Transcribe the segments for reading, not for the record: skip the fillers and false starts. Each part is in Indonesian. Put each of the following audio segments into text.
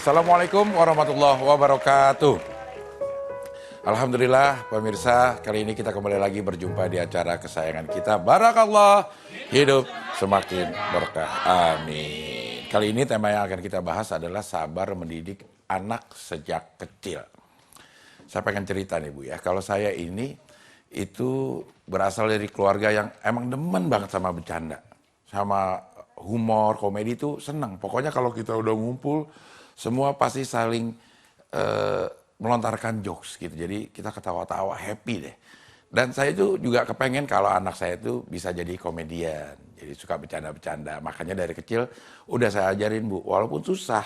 Assalamualaikum warahmatullahi wabarakatuh. Alhamdulillah pemirsa, kali ini kita kembali lagi berjumpa di acara kesayangan kita. Barakallah, hidup semakin berkah. Amin. Kali ini tema yang akan kita bahas adalah sabar mendidik anak sejak kecil. Saya pengen cerita nih Bu ya, kalau saya ini itu berasal dari keluarga yang emang demen banget sama bercanda. Sama humor, komedi itu senang. Pokoknya kalau kita udah ngumpul, semua pasti saling melontarkan jokes gitu. Jadi kita ketawa-tawa, happy deh. Dan saya itu juga kepengen kalau anak saya itu bisa jadi komedian. Jadi suka bercanda-bercanda. Makanya dari kecil udah saya ajarin Bu, walaupun susah.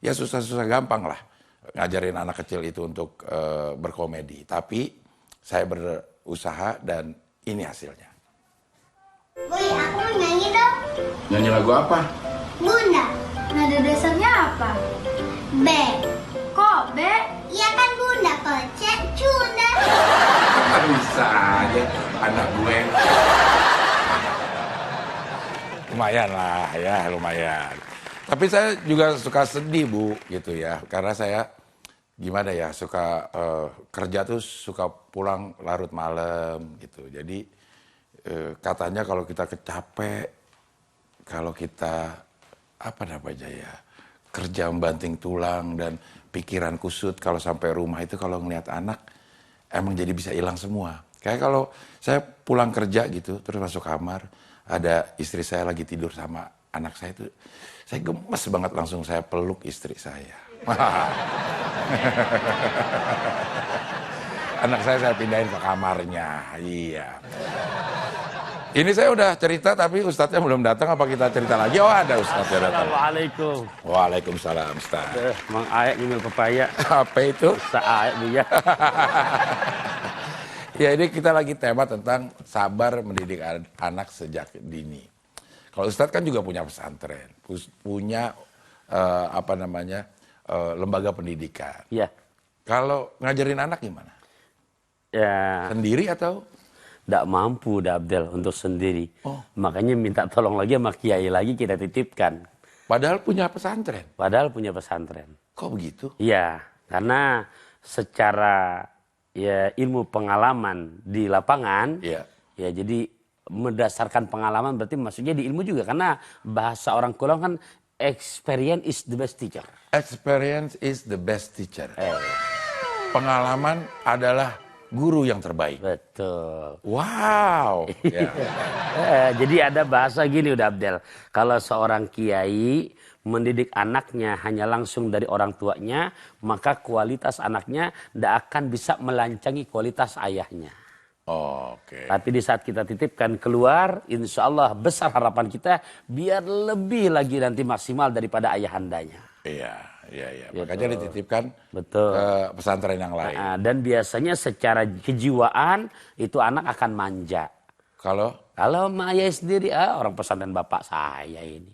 Ya susah-susah gampang lah ngajarin anak kecil itu untuk berkomedi. Tapi saya berusaha dan ini hasilnya. Boy, aku mau nyanyi dong. Nyanyi lagu apa? Bunda. Nada dasarnya apa? B. Kok B? Iya kan bunda, kalau C, cunda. Bisa aja anak gue. Lumayan lah ya, lumayan. Tapi saya juga suka sedih Bu, gitu ya. Karena saya gimana ya, suka kerja tuh suka pulang larut malam gitu. Jadi katanya kalau kita kecapek, kalau kita apa namanya ya, kerja membanting tulang dan pikiran kusut, kalau sampai rumah itu kalau ngelihat anak emang jadi bisa hilang semua. Kayak kalau saya pulang kerja gitu, terus masuk kamar, ada istri saya lagi tidur sama anak saya itu, saya gemes banget, langsung saya peluk istri saya. Anak saya pindahin ke kamarnya, iya. Ini saya udah cerita tapi Ustadznya belum datang, apa kita cerita lagi? Oh ada Ustadznya datang. Assalamualaikum. Waalaikumsalam Ustadz. Mang Aek nyemil pepaya. Apa itu? Sa Aek Bu ya. Ya ini kita lagi tema tentang sabar mendidik anak sejak dini. Kalau Ustadz kan juga punya pesantren, punya lembaga pendidikan. Iya. Kalau ngajarin anak gimana? Ya, Sendiri atau? enggak mampu dah Abdel untuk sendiri. Oh. Makanya minta tolong lagi sama kiai lagi kita titipkan. Padahal punya pesantren. Padahal punya pesantren. Kok begitu? Iya, karena secara ya ilmu pengalaman di lapangan, Iya. ya jadi berdasarkan pengalaman berarti maksudnya di ilmu juga, karena bahasa orang Kulon kan experience is the best teacher. Experience is the best teacher. Pengalaman adalah guru yang terbaik. Betul. Wow. Ya. Jadi ada bahasa gini udah Abdel. Kalau seorang kiai mendidik anaknya hanya langsung dari orang tuanya, maka kualitas anaknya tidak akan bisa melancangi kualitas ayahnya. Oke. Tapi di saat kita titipkan keluar, insya Allah besar harapan kita biar lebih lagi nanti maksimal daripada ayahandanya. Iya. Gitu. Makanya dititipkan Betul. ke pesantren yang lain. Dan biasanya secara kejiwaan itu anak akan manja. Kalau Sama ayah sendiri, orang pesantren bapak saya ini.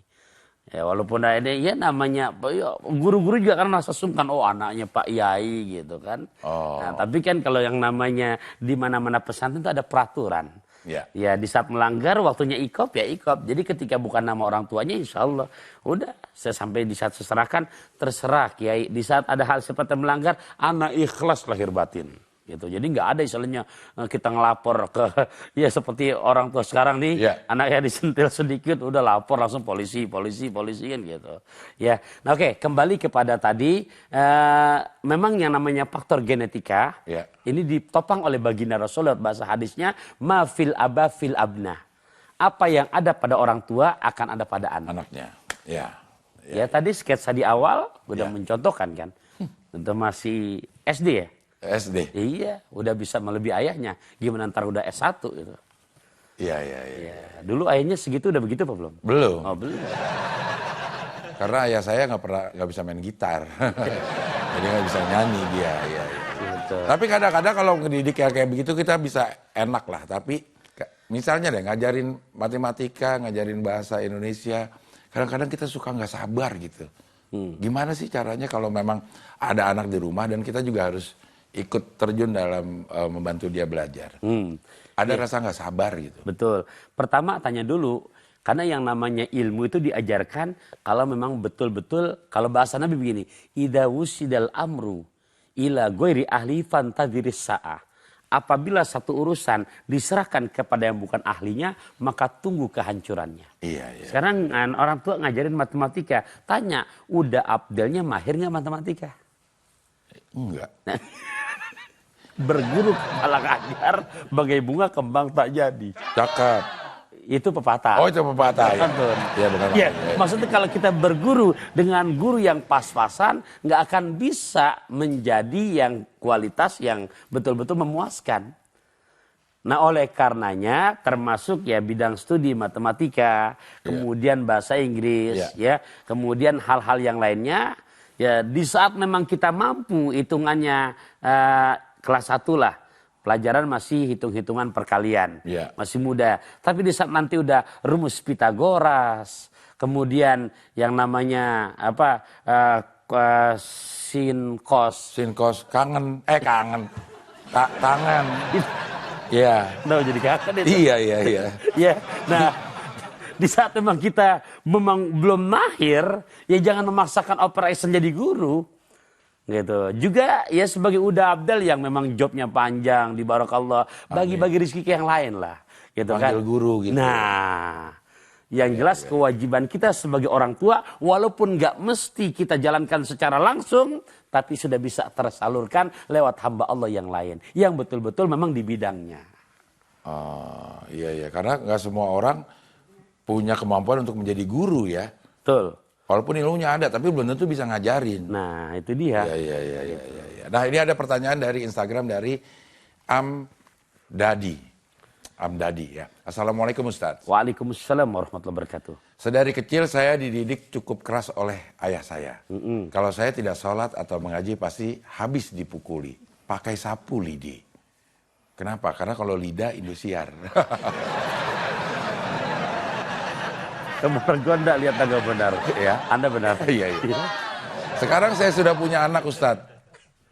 Ya walaupun ini ya namanya ya, guru-guru juga kan merasa sungkan, anaknya Pak Yai gitu kan. Nah, tapi kan kalau yang namanya di mana-mana pesantren itu ada peraturan. Ya di saat melanggar waktunya ikop ya ikop. Jadi ketika bukan nama orang tuanya insya Allah udah saya sampai di saat seserahkan terserah kiai. Di saat ada hal seperti melanggar anak ikhlas lahir batin. Gitu. Jadi nggak ada istilahnya kita ngelapor ke ya seperti orang tua sekarang nih anaknya disentil sedikit udah lapor langsung polisi kan gitu ya. Nah oke, kembali kepada tadi memang yang namanya faktor genetika ini ditopang oleh baginda Rasulullah, bahasa hadisnya ma fil aba fil abna, apa yang ada pada orang tua akan ada pada anaknya. Ya tadi sketsa di awal udah mencontohkan kan untuk masih SD ya. SD. Iya, udah bisa melebihi ayahnya. Gimana ntar udah S1 gitu. Iya. Dulu ayahnya segitu udah begitu apa belum? Belum. Oh, belum. Karena ayah saya nggak bisa main gitar. Jadi nggak bisa nyanyi dia. Iya. Betul. Tapi kadang-kadang kalau ngedidik kayak begitu kita bisa enak lah. Tapi misalnya deh ngajarin matematika, ngajarin bahasa Indonesia. Kadang-kadang kita suka nggak sabar gitu. Gimana sih caranya kalau memang ada anak di rumah dan kita juga harus ikut terjun dalam membantu dia belajar. Ada rasa nggak sabar gitu. Betul. Pertama tanya dulu, Karena yang namanya ilmu itu diajarkan kalau memang betul-betul, kalau bahasa Nabi begini, idza wusidal amru ila ghairi ahli fantadhiris sa'ah. Apabila satu urusan diserahkan kepada yang bukan ahlinya, maka tunggu kehancurannya. Iya, iya. Sekarang orang tua ngajarin matematika, tanya, udah Abdelnya mahir nggak matematika? Enggak. Berguru kepala ajar, bagai bunga kembang tak jadi. Cakep. Itu pepatah. Oh, itu pepatah ya. Betul. Iya benar. Ya, maksudnya kalau kita berguru dengan guru yang pas-pasan, nggak akan bisa menjadi yang kualitas yang betul-betul memuaskan. Nah, oleh karenanya termasuk ya bidang studi matematika, kemudian bahasa Inggris, ya, kemudian hal-hal yang lainnya, ya di saat memang kita mampu hitungannya kelas 1 lah. Pelajaran masih hitung-hitungan perkalian, masih muda. Tapi di saat nanti udah rumus Pitagoras, kemudian yang namanya apa sin cos, kangen, tangan. Iya. Nah, jadi kangen itu. Iya. Ya, nah di saat memang kita belum mahir, ya jangan memaksakan operation jadi guru. Gitu. Juga ya sebagai Uda Abdel yang memang jobnya panjang di barakallah, bagi-bagi rezeki ke yang lain lah, gitu. Panggil kan guru gitu. Nah, yang jelas kewajiban kita sebagai orang tua walaupun nggak mesti kita jalankan secara langsung, tapi sudah bisa tersalurkan lewat hamba Allah yang lain yang betul-betul memang di bidangnya. Iya, karena nggak semua orang punya kemampuan untuk menjadi guru ya. Betul. Walaupun ilmunya ada, tapi belum tentu bisa ngajarin. Nah, itu dia. Iya. Nah, ini ada pertanyaan dari Instagram dari Amdadi ya. Assalamualaikum Ustaz. Waalaikumsalam warahmatullahi wabarakatuh. Sedari kecil saya dididik cukup keras oleh ayah saya. Kalau saya tidak sholat atau mengaji pasti habis dipukuli. Pakai sapu lidi. Kenapa? Karena kalau lidah Indosiar. Kemarin gue enggak lihat tanggal benar. Ya. Anda benar. Iya. Sekarang saya sudah punya anak Ustadz.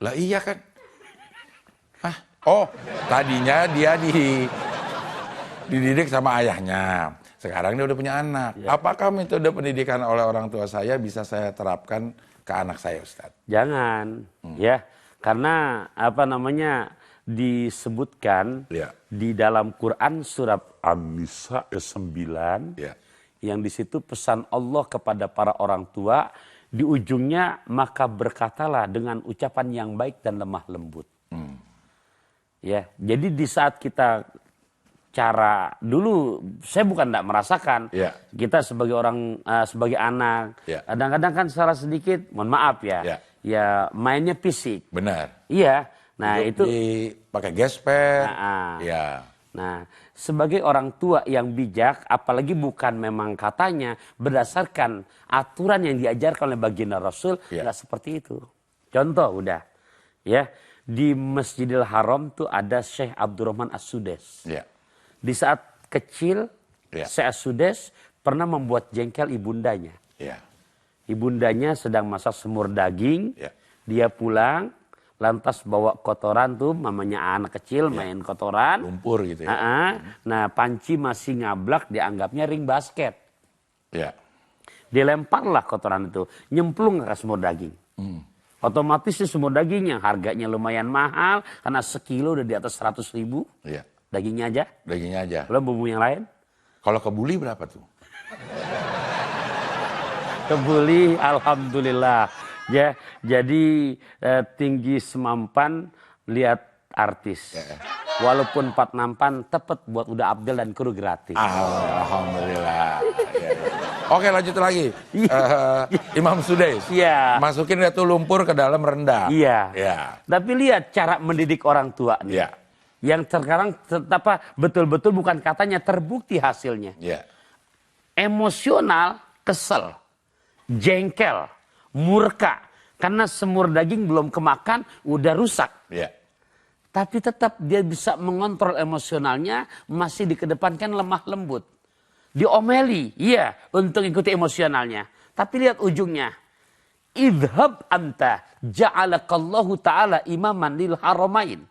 Lah iya kan. Tadinya dia dididik sama ayahnya. Sekarang dia udah punya anak. Ya. Apakah metode pendidikan oleh orang tua saya bisa saya terapkan ke anak saya Ustadz? Jangan. Ya. Karena disebutkan di dalam Quran surat An-Nisa 9. Ya. Yang di situ pesan Allah kepada para orang tua di ujungnya, maka berkatalah dengan ucapan yang baik dan lemah lembut. Ya, jadi di saat kita dulu saya bukan tidak merasakan, kita sebagai orang sebagai anak, kadang-kadang kan salah sedikit, mohon maaf ya mainnya fisik. Benar. Iya, nah itu pakai gesper. Nah, sebagai orang tua yang bijak, apalagi bukan memang katanya, berdasarkan aturan yang diajarkan oleh baginda Rasul, nggak seperti itu. Contoh udah, ya di Masjidil Haram tuh ada Syekh Abdurrahman As-Sudes. Di saat kecil, Syekh As-Sudes pernah membuat jengkel ibundanya. Ibundanya sedang masak semur daging, dia pulang. Lantas bawa kotoran tuh, mamanya anak kecil main kotoran. Lumpur gitu ya. Nah, panci masih ngablak, dianggapnya ring basket. Dilemparlah kotoran itu, nyemplung ke semur daging. Otomatis sih semur daging yang harganya lumayan mahal, karena sekilo udah di atas 100.000. Dagingnya aja. Belum bumbu yang lain. Kalau kebuli berapa tuh? Kebuli, alhamdulillah. Ya, jadi tinggi semampan lihat artis. Walaupun 4 nampan tepat buat Uda Abdel dan kru gratis. Alhamdulillah. Oke, lanjut lagi. Imam Sudes. Masukin itu lumpur ke dalam rendang. Tapi lihat cara mendidik orang tua nih. Yang sekarang betul-betul bukan katanya, terbukti hasilnya. Emosional, kesel, jengkel, murka, karena semur daging belum kemakan udah rusak. Tapi tetap dia bisa mengontrol emosionalnya, masih dikedepankan lemah lembut. Diomeli, untuk ikuti emosionalnya. Tapi lihat ujungnya. Idhab anta ja'alakallahu ta'ala imaman lil haramain.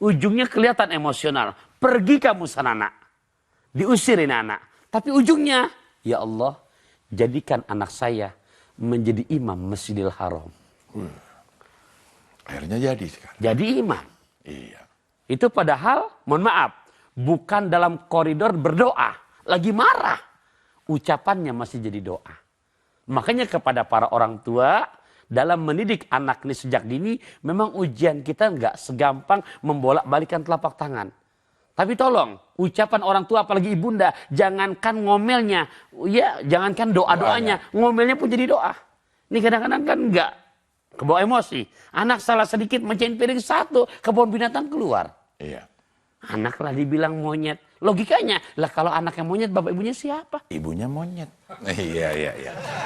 Ujungnya kelihatan emosional. Pergi kamu sana, nak. Diusirin anak. Tapi ujungnya, ya Allah, jadikan anak saya menjadi imam Masjidil Haram. Akhirnya jadi sekarang. Jadi imam. Iya. Itu padahal, mohon maaf, bukan dalam koridor berdoa. Lagi marah. Ucapannya masih jadi doa. Makanya kepada para orang tua, dalam mendidik anak ini sejak dini, memang ujian kita nggak segampang membolak-balikan telapak tangan. Tapi tolong, ucapan orang tua apalagi ibunda, jangankan ngomelnya, ya jangankan doa-doanya, ngomelnya pun jadi doa. Ini kadang-kadang kan nggak kebawa emosi. Anak salah sedikit mencain piring satu, kebun binatang keluar. Iya. Anak lah dibilang monyet. Logikanya, lah kalau anaknya monyet, bapak ibunya siapa? Ibunya monyet. Iya.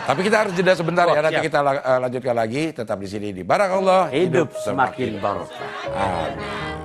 Tapi kita harus jeda sebentar ya. Nanti kita lanjutkan lagi. Tetap di sini di Barakallah. Hidup semakin barokah. Amin.